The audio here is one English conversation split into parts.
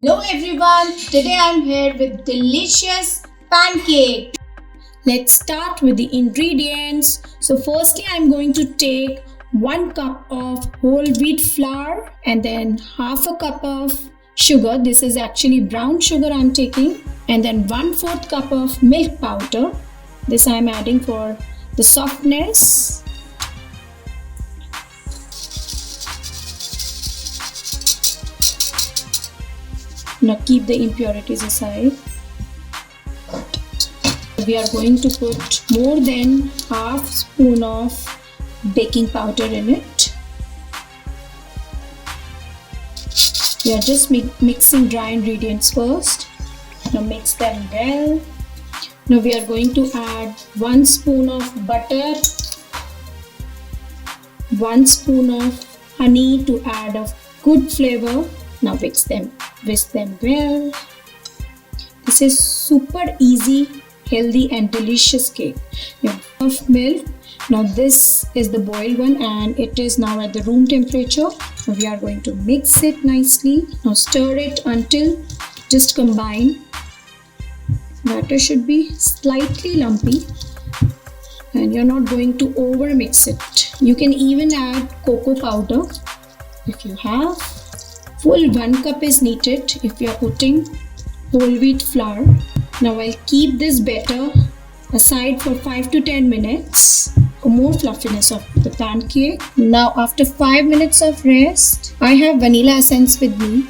Hello everyone, today I'm here with delicious pancake. Let's start with the ingredients. So firstly I'm going to take 1 cup of whole wheat flour and then half a cup of sugar. This is actually brown sugar I'm taking, and then 1/4 cup of milk powder. This I'm adding for the softness. Now keep the impurities aside. We are going to put more than half spoon of baking powder in it. We are just mixing dry ingredients first. Now mix them well. Now we are going to add 1 spoon of butter, 1 spoon of honey to add a good flavor. Now whisk them well. This is super easy, healthy and delicious cake. You have of milk. Now this is the boiled one and it is now at the room temperature. Now we are going to mix it nicely. Now stir it until just combine. Batter should be slightly lumpy and you're not going to over mix it. You can even add cocoa powder if you have. Full 1 cup is needed if you are putting whole wheat flour. Now I'll keep this batter aside for 5 to 10 minutes for more fluffiness of the pancake. Now after 5 minutes of rest, I have vanilla essence with me.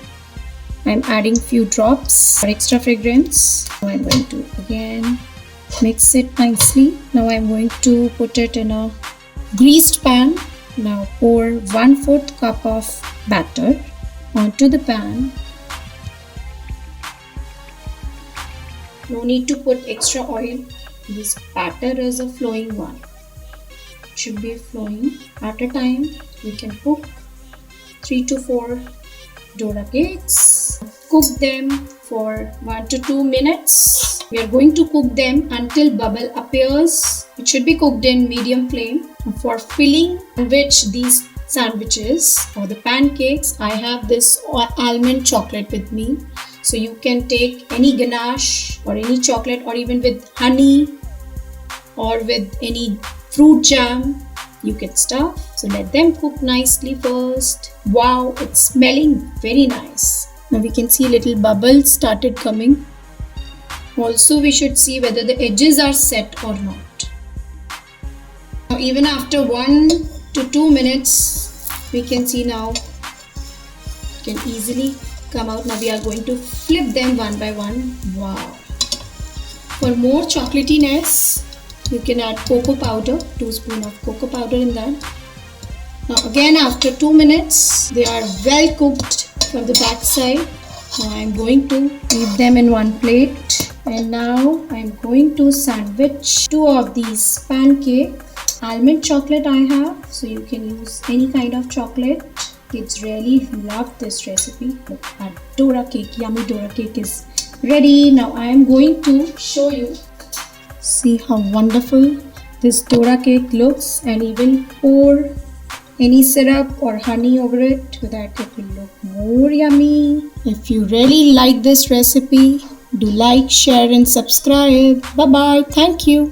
I'm adding few drops for extra fragrance. Now I'm going to again mix it nicely. Now I'm going to put it in a greased pan. Now pour 1/4 cup of batter onto the pan. No need to put extra oil. This batter is a flowing one. It should be flowing. At a time, we can cook 3 to 4 Dora cakes. Cook them for 1 to 2 minutes. We are going to cook them until bubble appears. It should be cooked in medium flame. For filling which these sandwiches or the pancakes, I have this almond chocolate with me. So you can take any ganache or any chocolate or even with honey or with any fruit jam you can stuff. So let them cook nicely first. Wow, it's smelling very nice. Now we can see little bubbles started coming. Also we should see whether the edges are set or not. Now even after 1 to 2 minutes, we can see now it can easily come out. Now we are going to flip them one by one. Wow! For more chocolatiness, you can add cocoa powder, 2 spoons of cocoa powder in that. Now again after 2 minutes, they are well cooked from the back side. Now I am going to leave them in one plate. And now I am going to sandwich 2 of these pancakes. Almond chocolate I have, so you can use any kind of chocolate. Kids really love this recipe. Look, our Dora cake, yummy Dora cake is ready. Now I am going to show you. See how wonderful this Dora cake looks, and even pour any syrup or honey over it so that it will look more yummy. If you really like this recipe, do like, share and subscribe. Bye bye. Thank you.